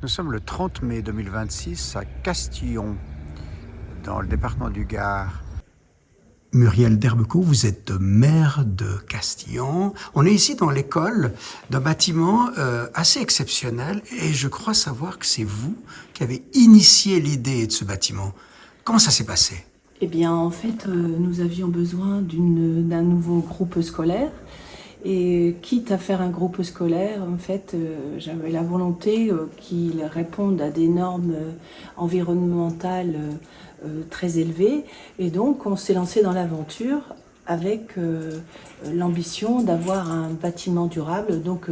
Nous sommes le 30 mai 2026 à Castillon, dans le département du Gard. Muriel Derbecourt, vous êtes maire de Castillon. On est ici dans l'école d'un bâtiment assez exceptionnel et je crois savoir que c'est vous qui avez initié l'idée de ce bâtiment. Comment ça s'est passé? Eh bien, en fait, nous avions besoin d'un nouveau groupe scolaire. Et quitte à faire un groupe scolaire, en fait, j'avais la volonté qu'il réponde à des normes environnementales très élevées. Et donc, on s'est lancé dans l'aventure avec l'ambition d'avoir un bâtiment durable. Donc,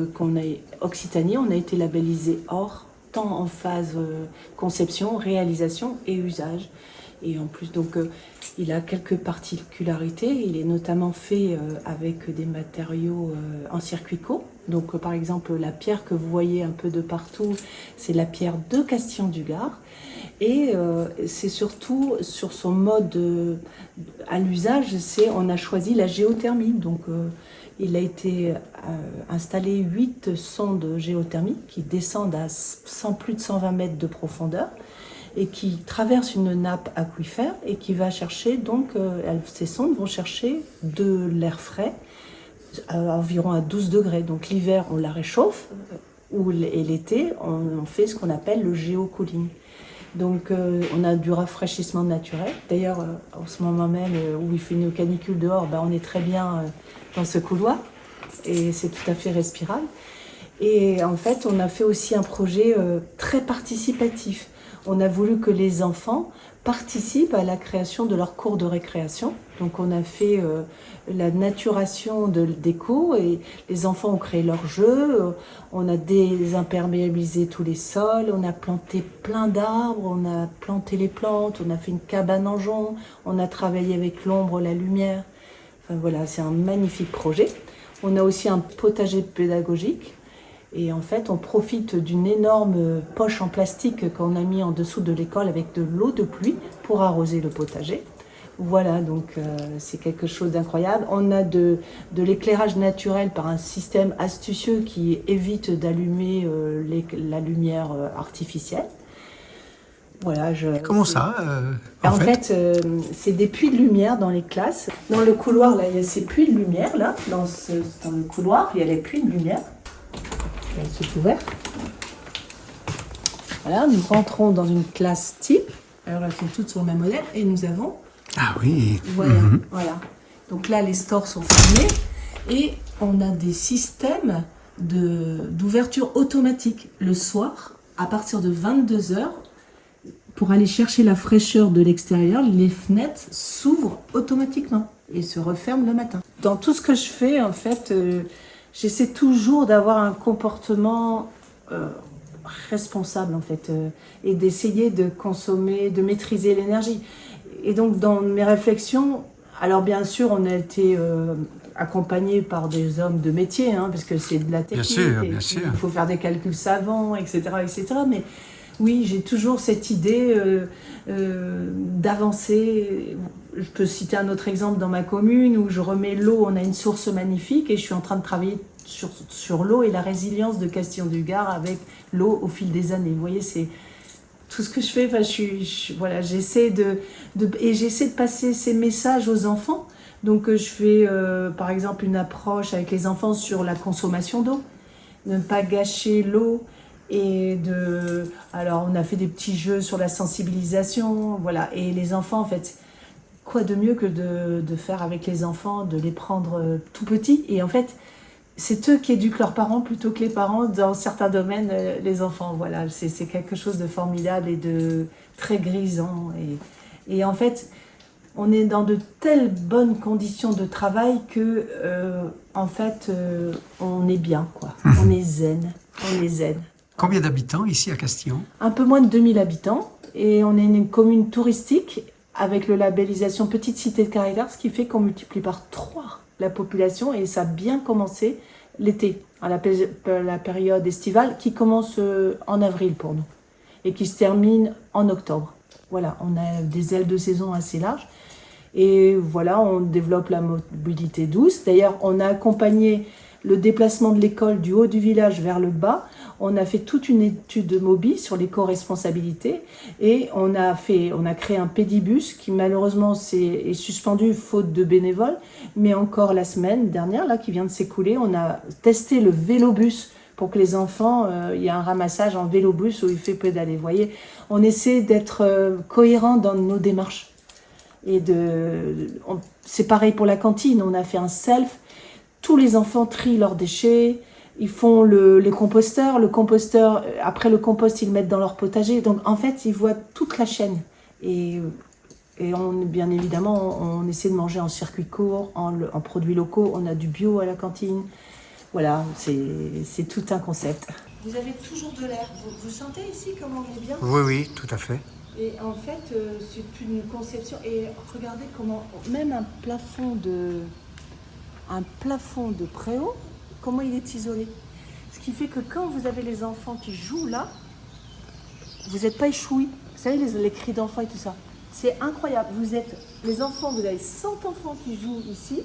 Occitanie, on a été labellisé OR, tant en phase conception, réalisation et usage. Et en plus, donc, il a quelques particularités. Il est notamment fait avec des matériaux en circuit court. Donc, par exemple, la pierre que vous voyez un peu de partout, c'est la pierre de Castillon du Gard. Et c'est surtout sur son mode à l'usage, on a choisi la géothermie. Donc, il a été installé 8 sondes géothermiques qui descendent à plus de 120 mètres de profondeur et qui traversent une nappe aquifère et qui va chercher, donc ces sondes vont chercher de l'air frais environ à 12 degrés. Donc l'hiver on la réchauffe et l'été on fait ce qu'on appelle le géocooling. Donc on a du rafraîchissement naturel. D'ailleurs en ce moment même où il fait une canicule dehors, on est très bien dans ce couloir et c'est tout à fait respirable. Et en fait on a fait aussi un projet très participatif. On a voulu que les enfants participent à la création de leur cours de récréation. Donc on a fait la naturation des cours et les enfants ont créé leurs jeux. On a désimperméabilisé tous les sols, on a planté plein d'arbres, on a planté les plantes, on a fait une cabane en jonc, on a travaillé avec l'ombre, la lumière. Enfin voilà, c'est un magnifique projet. On a aussi un potager pédagogique. Et en fait, on profite d'une énorme poche en plastique qu'on a mis en dessous de l'école avec de l'eau de pluie pour arroser le potager. Voilà, donc c'est quelque chose d'incroyable. On a de l'éclairage naturel par un système astucieux qui évite d'allumer la lumière artificielle. Voilà, Comment ça en fait, c'est des puits de lumière dans les classes. Dans le couloir, là, il y a ces puits de lumière. Là, dans le couloir, il y a les puits de lumière. C'est ouvert. Voilà, nous rentrons dans une classe type. Alors elles sont toutes sur le même modèle et nous avons. Ah oui. Voilà, voilà. Donc là, les stores sont fermés et on a des systèmes d'ouverture automatique le soir à partir de 22h. Pour aller chercher la fraîcheur de l'extérieur, les fenêtres s'ouvrent automatiquement et se referment le matin. Dans tout ce que je fais, en fait, j'essaie toujours d'avoir un comportement responsable en fait et d'essayer de consommer, de maîtriser l'énergie. Et donc dans mes réflexions, alors bien sûr on a été accompagné par des hommes de métier, parce que c'est de la technique, bien sûr. Il faut faire des calculs savants, etc. Mais oui, j'ai toujours cette idée d'avancer. Je peux citer un autre exemple dans ma commune où je remets l'eau, on a une source magnifique et je suis en train de travailler sur l'eau et la résilience de Castillon du Gard avec l'eau au fil des années. Vous voyez, c'est tout ce que je fais. Enfin, voilà, j'essaie de passer ces messages aux enfants. Donc, je fais par exemple une approche avec les enfants sur la consommation d'eau, ne pas gâcher l'eau. Alors on a fait des petits jeux sur la sensibilisation, voilà. Et les enfants, en fait, quoi de mieux que de faire avec les enfants, de les prendre tout petits. Et en fait, c'est eux qui éduquent leurs parents plutôt que les parents dans certains domaines, les enfants. Voilà, c'est quelque chose de formidable et de très grisant. Et en fait, on est dans de telles bonnes conditions de travail que, en fait, on est bien, quoi. On est zen, on est zen. Combien d'habitants ici à Castillon? Un peu moins de 2000 habitants et on est une commune touristique avec la labellisation Petite Cité de Caritas, ce qui fait qu'on multiplie par 3 la population et ça a bien commencé l'été, à la période estivale qui commence en avril pour nous et qui se termine en octobre. Voilà, on a des ailes de saison assez larges et voilà, on développe la mobilité douce. D'ailleurs, on a accompagné le déplacement de l'école du haut du village vers le bas On a fait toute une étude de Moby sur l'éco-responsabilité et on a créé un pédibus qui malheureusement est suspendu faute de bénévoles, mais encore la semaine dernière, là, qui vient de s'écouler, on a testé le vélobus pour que les enfants, il y a un ramassage en vélobus où il fait pédaler. Vous voyez, on essaie d'être cohérent dans nos démarches. Et c'est pareil pour la cantine, on a fait un self, tous les enfants trient leurs déchets, ils font les composteurs, après le compost, ils le mettent dans leur potager. Donc en fait, ils voient toute la chaîne. Et bien évidemment, on essaie de manger en circuit court, en produits locaux, on a du bio à la cantine. Voilà, c'est tout un concept. Vous avez toujours de l'air. Vous sentez ici comment on est bien? Oui, oui, tout à fait. Et en fait, c'est une conception. Et regardez comment, même un plafond de préau, comment il est isolé. Ce qui fait que quand vous avez les enfants qui jouent là, vous n'êtes pas échouis. Vous savez, les cris d'enfants et tout ça. C'est incroyable. Les enfants, vous avez 100 enfants qui jouent ici.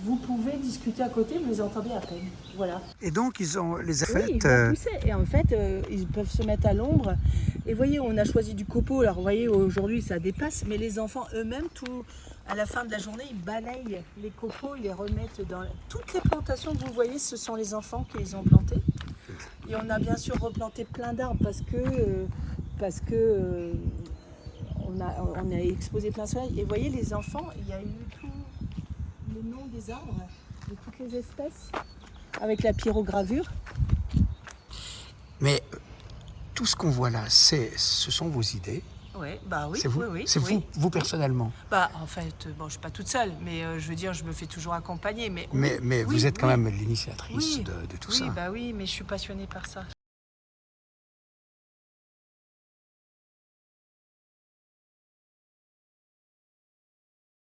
Vous pouvez discuter à côté, vous les entendez à peine. Voilà. Et donc, ils ont les Oui, fêtes. ils vont pousser. Et en fait, ils peuvent se mettre à l'ombre. Et voyez, on a choisi du copeau. Alors, vous voyez, aujourd'hui, ça dépasse. Mais les enfants eux-mêmes, à la fin de la journée, ils balayent les copeaux, ils les remettent dans... Toutes les plantations que vous voyez, ce sont les enfants qui les ont plantées. Et on a bien sûr replanté plein d'arbres parce que on a exposé plein de soleil. Et vous voyez, les enfants, il y a eu tous les noms des arbres, de toutes les espèces, avec la pyrogravure. Mais tout ce qu'on voit là, ce sont vos idées. Ouais, bah oui, C'est vous, oui, c'est oui. vous personnellement. Bah en fait, bon, je suis pas toute seule, mais je veux dire, je me fais toujours accompagner. Mais Mais oui, vous êtes quand oui. même l'initiatrice Oui, de tout oui, ça. bah oui, mais je suis passionnée par ça.